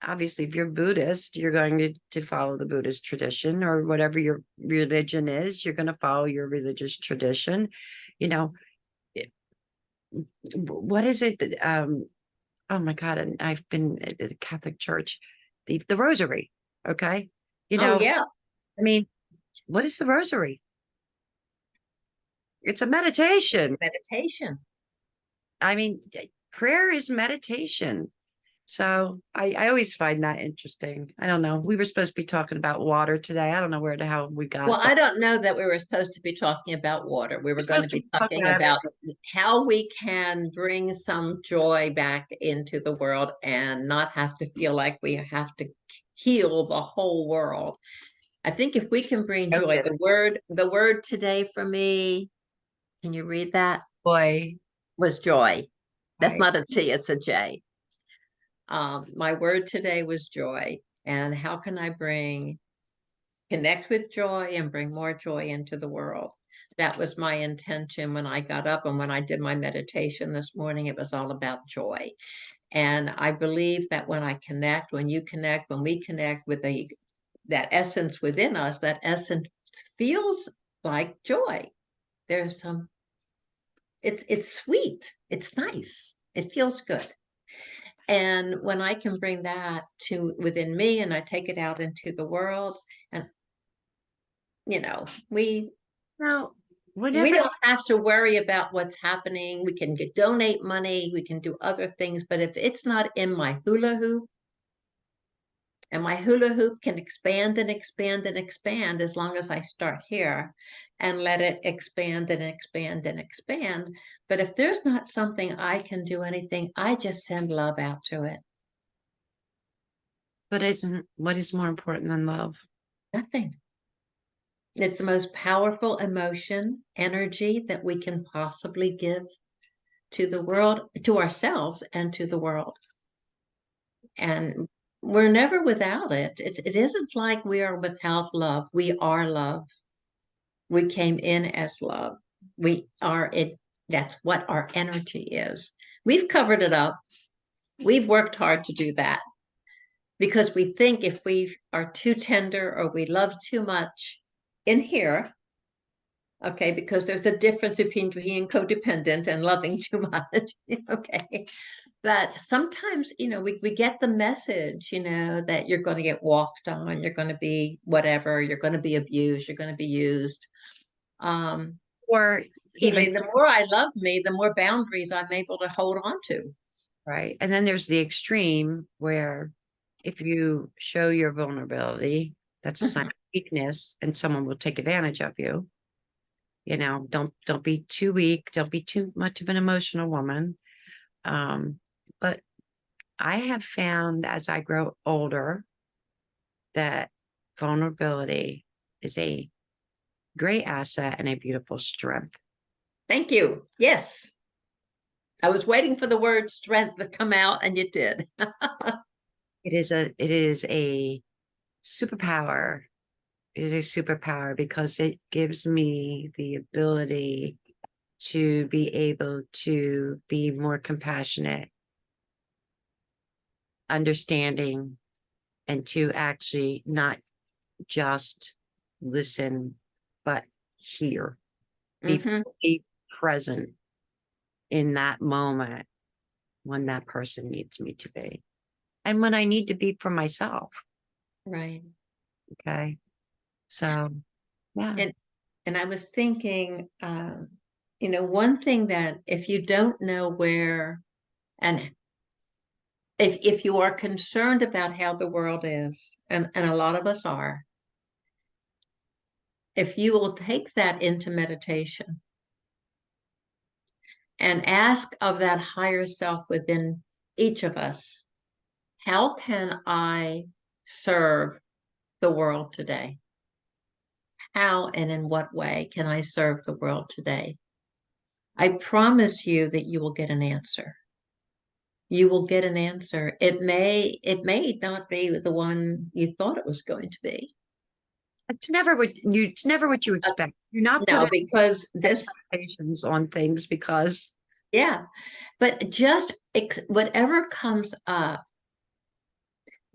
Obviously, if you're Buddhist, you're going to follow the Buddhist tradition, or whatever your religion is, you're going to follow your religious tradition. You know, what is it that, oh my God, and I've been at the Catholic Church, the rosary. Okay. You know, oh yeah. I mean, what is the rosary? It's a meditation. Meditation. I mean, prayer is meditation. So I always find that interesting. I don't know. We were supposed to be talking about water today. I don't know where the hell we got. Well, I don't know that we were supposed to be talking about water. We were going to be talking about how we can bring some joy back into the world and not have to feel like we have to heal the whole world. I think if we can bring joy, the word today for me, can you read that? Boy. Was joy. That's Right. not a T, it's a J. My word today was joy. And how can I connect with joy and bring more joy into the world? That was my intention when I got up, and when I did my meditation this morning, it was all about joy. And I believe that when I connect, when you connect, when we connect with that essence within us, that essence feels like joy. There's some, it's sweet, it's nice, it feels good. And when I can bring that to within me and I take it out into the world, and we don't have to worry about what's happening. We can donate money, we can do other things, but if it's not in my hula hoop, and my hula hoop can expand and expand and expand as long as I start here and let it expand and expand and expand. But if there's not something I can do anything, I just send love out to it. But what is more important than love? Nothing. It's the most powerful emotion, energy that we can possibly give to the world, to ourselves, and to the world. And we're never without it. It isn't like we are without love. We are love. We came in as love. We are it. That's what our energy is. We've covered it up. We've worked hard to do that. because we think if we are too tender or we love too much in here, okay, because there's a difference between being codependent and loving too much, okay, that sometimes, we get the message, that you're going to get walked on, you're going to be whatever, you're going to be abused, you're going to be used. Or even, The more I love me, the more boundaries I'm able to hold on to. right. And then there's the extreme where if you show your vulnerability, that's a sign of weakness and someone will take advantage of you. Don't be too weak. Don't be too much of an emotional woman. But I have found as I grow older that vulnerability is a great asset and a beautiful strength. Thank you. Yes. I was waiting for the word strength to come out, and you did. It is a superpower. It is a superpower because it gives me the ability to be able to be more compassionate, understanding, and to actually not just listen, but hear, be Hmm. fully present in that moment when that person needs me to be. And when I need to be for myself. Right. Okay. So, yeah. And I was thinking, one thing that if you don't know where, and if you are concerned about how the world is, and a lot of us are, if you will take that into meditation and ask of that higher self within each of us, how can I serve the world today? How and in what way can I serve the world today? I promise you that you will get an answer. You will get an answer. It may not be the one you thought it was going to be. It's never what you Uh, expect. You're not no, putting because expectations on things because yeah, but just whatever comes up.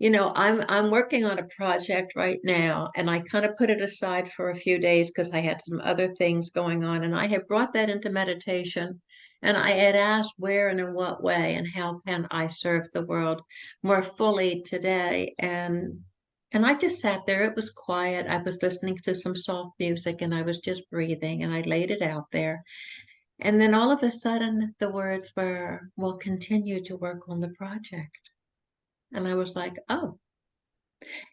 I'm working on a project right now, and I kind of put it aside for a few days because I had some other things going on, and I have brought that into meditation, and I had asked where and in what way and how can I serve the world more fully today, and I just sat there. It was quiet. I was listening to some soft music, and I was just breathing, and I laid it out there, and then all of a sudden the words were, "We'll continue to work on the project." And I was like, oh.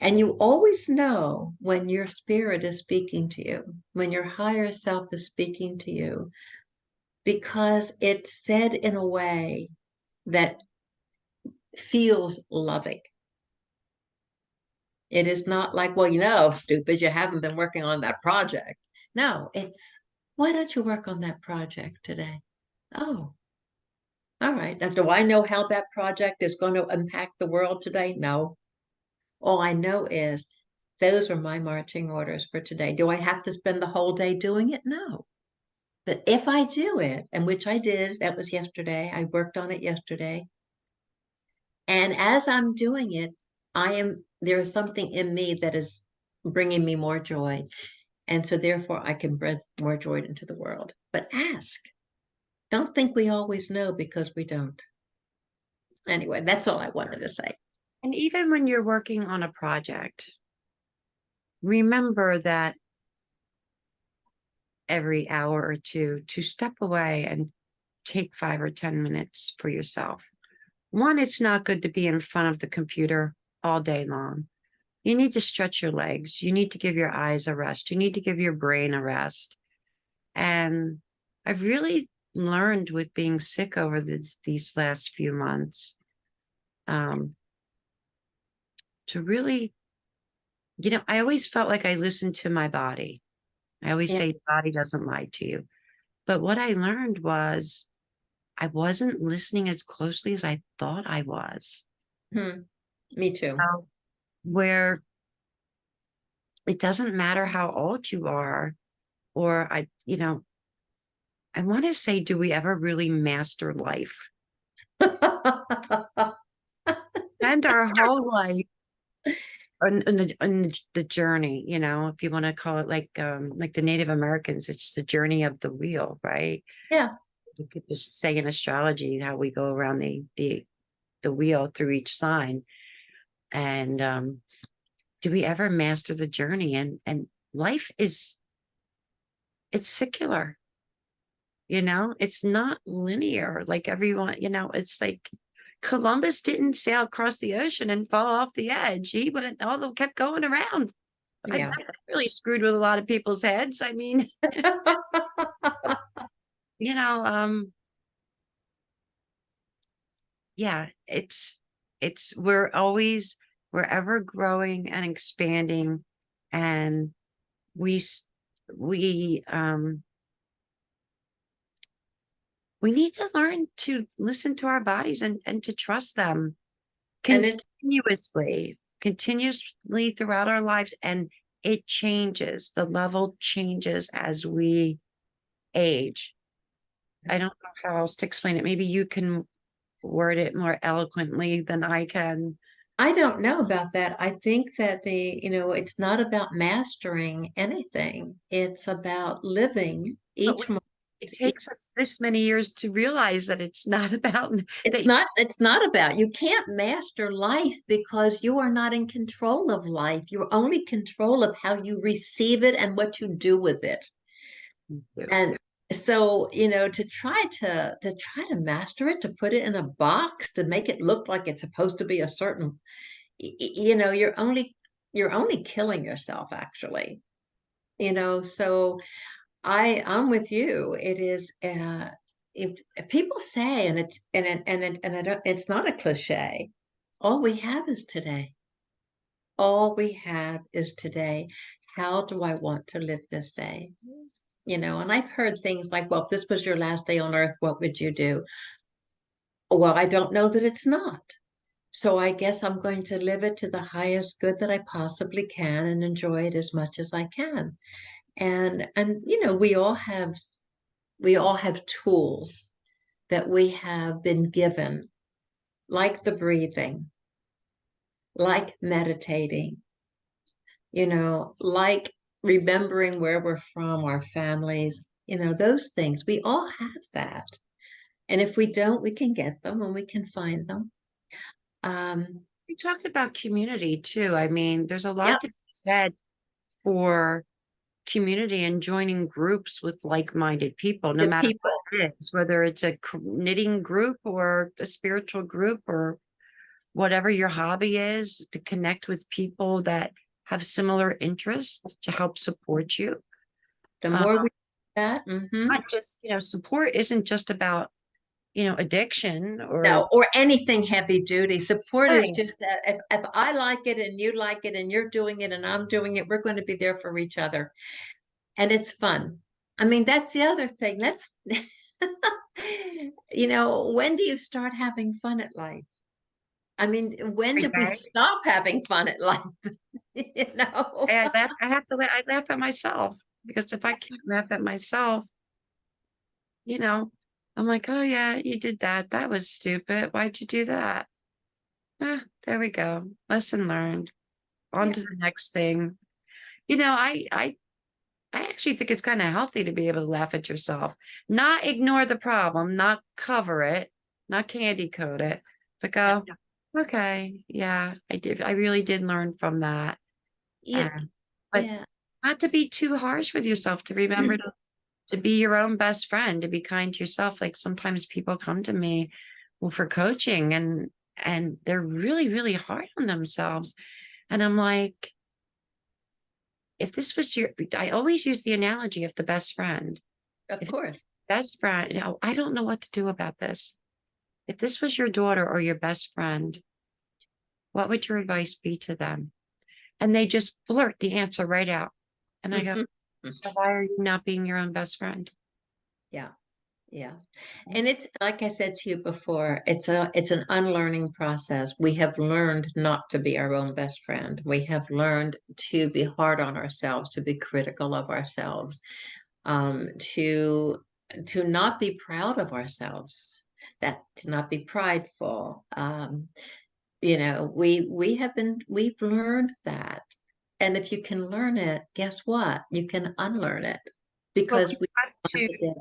And you always know when your spirit is speaking to you, when your higher self is speaking to you, because it's said in a way that feels loving. It is not like, well, stupid, you haven't been working on that project. No, it's, why don't you work on that project today? Oh, all right. Now, do I know how that project is going to impact the world today? No. All I know is those are my marching orders for today. Do I have to spend the whole day doing it? No. But if I do it, and which I did, that was yesterday, I worked on it yesterday. And as I'm doing it, there is something in me that is bringing me more joy. And so therefore I can bring more joy into the world. But ask. Don't think we always know because we don't. Anyway, that's all I wanted to say. and even when you're working on a project, remember that every hour or two to step away and take 5 or 10 minutes for yourself. One, it's not good to be in front of the computer all day long. You need to stretch your legs. You need to give your eyes a rest. You need to give your brain a rest. And I've really learned with being sick over these last few months um, to really, I always felt like I listened to my body. I always Yeah. say body doesn't lie to you. But what I learned was I wasn't listening as closely as I thought I was. Hmm. Me too. Where it doesn't matter how old you are, or I want to say, do we ever really master life? Spend our whole life on the journey, if you want to call it like the Native Americans, it's the journey of the wheel, right? Yeah. You could just say in astrology how we go around the wheel through each sign. And do we ever master the journey? And life it's secular, it's not linear like everyone, it's like Columbus didn't sail across the ocean and fall off the edge. He went, although kept going around. I Yeah. that really screwed with a lot of people's heads. I mean, you know, um, yeah, we're ever growing and expanding, and we s- we need to learn to listen to our bodies and to trust them And it's continuously throughout our lives. And it changes, the level changes as we age. I don't know how else to explain it. Maybe you can word it more eloquently than I can. I don't know about that. I think that it's not about mastering anything. It's about living But each moment. it takes us this many years to realize that it's not about It's that. not about, you can't master life because you are not in control of life. You're only control of how you receive it and what you do with it. And so, to try to master it, to put it in a box, to make it look like it's supposed to be a certain, you're only killing yourself actually. So I'm with you. It is if people say, and I don't, it's not a cliche. All we have is today. All we have is today. How do I want to live this day? And I've heard things like, well, if this was your last day on earth, what would you do? Well, I don't know that it's not. So I guess I'm going to live it to the highest good that I possibly can and enjoy it as much as I can. And we all have tools that we have been given, like the breathing, like meditating, like remembering where we're from, our families, those things. We all have that. And if we don't, we can get them and we can find them. Um, We talked about community too. I mean, there's a yeah, lot to be said for community and joining groups with like-minded people, no the matter what people, it is, whether it's a knitting group or a spiritual group or whatever your hobby is, to connect with people that have similar interests to help support you. the Uh, more we do that, Not just, support isn't just about, addiction or no, or anything heavy duty. Support is right, just that if I like it and you like it and you're doing it and I'm doing it, we're going to be there for each other. And it's fun. I mean, that's the other thing. That's, when do you start having fun at life? I mean, when every did we day. stop having fun at life? You know? I have to I laugh at myself because if I can't laugh at myself, you know, I'm like, oh yeah, you did that. That was stupid. Why'd you do that? There we go. Lesson learned. On Yeah. to the next thing. I actually think it's kind of healthy to be able to laugh at yourself, not ignore the problem, not cover it, not candy coat it, but No, go, okay, yeah, I did. I really did learn from that. you, And, but yeah. not to be too harsh with yourself, to remember to be your own best friend, to be kind to yourself. Like sometimes people come to me, well, for coaching and they're really, really hard on themselves. And I'm like, if this was I always use the analogy of the best friend. Of If it's course. best friend, I don't know what to do about this. If this was your daughter or your best friend, what would your advice be to them? And they just blurt the answer right out. And I go, Mhm. so why are you not being your own best friend? Yeah. Yeah. And it's like I said to you before, it's an unlearning process. We have learned not to be our own best friend. We have learned to be hard on ourselves, to be critical of ourselves, to not be proud of ourselves, that to not be prideful. You know, we've learned that. And if you can learn it, guess what? You can unlearn it Well, because we have to get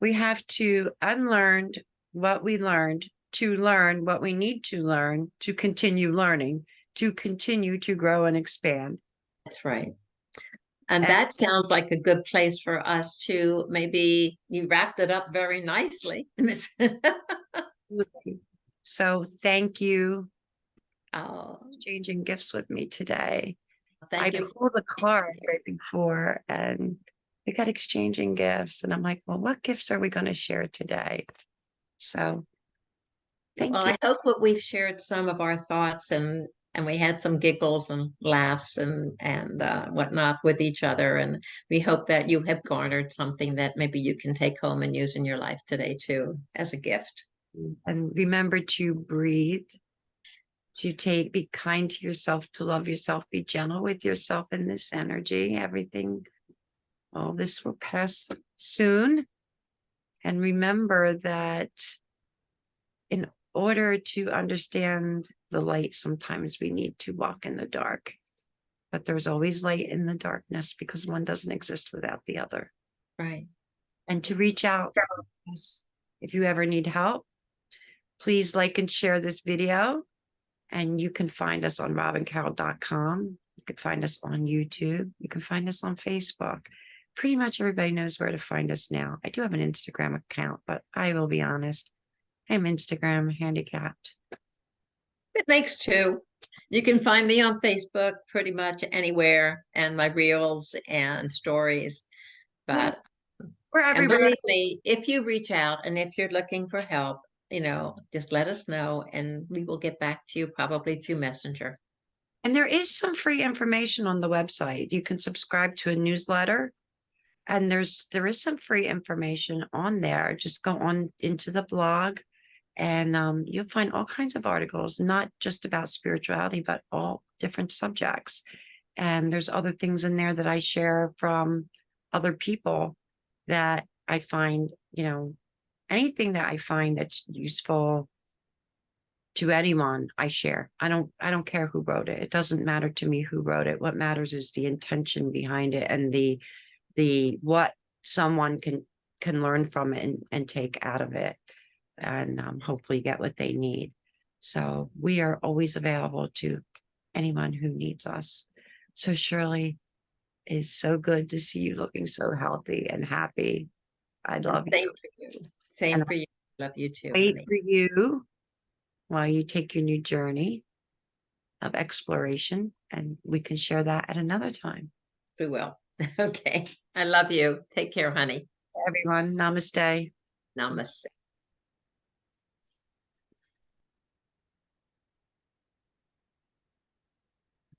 we have to unlearn what we learned to learn what we need to learn to continue learning, to continue to grow and expand. that's right. And And that sounds like a good place for us to maybe you wrapped it up very nicely, Miss. so thank you Oh, for exchanging gifts with me today. I thank you. pulled a card right before and we got exchanging gifts. And I'm like, well, what gifts are we going to share today? So Well, thank you. I hope that we've shared some of our thoughts and we had some giggles and laughs and whatnot with each other. And we hope that you have garnered something that maybe you can take home and use in your life today too, as a gift. And remember to breathe, to be kind to yourself, to love yourself, be gentle with yourself in this energy. Everything, all this will pass soon. And remember that in order to understand the light, sometimes we need to walk in the dark. But there's always light in the darkness because one doesn't exist without the other. Right. And to reach out, if you ever need help, please like and share this video. And you can find us on robbincaroll.com. You can find us on YouTube. You can find us on Facebook. Pretty much everybody knows where to find us now. I do have an Instagram account, but I will be honest, I'm Instagram handicapped. It makes two. You can find me on Facebook pretty much anywhere and my reels and stories. But We're and everywhere. believe me, if you reach out and if you're looking for help, you know, just let us know and we will get back to you probably through Messenger. And there is some free information on the website. You can subscribe to a newsletter and there is some free information on there. Just go on into the blog and you'll find all kinds of articles, not just about spirituality, but all different subjects. And there's other things in there that I share from other people that I find, anything that I find that's useful to anyone, I share. I don't care who wrote it. It doesn't matter to me who wrote it. What matters is the intention behind it and the what someone can learn from it and take out of it and hopefully get what they need. So we are always available to anyone who needs us. So Shirley, it's so good to see you looking so healthy and happy. I love Same you. for you. Same And for you. Love you too, I wait honey. for you while you take your new journey of exploration, and we can share that at another time. We will. Okay. I love you. Take care, honey. Everyone, namaste. Namaste.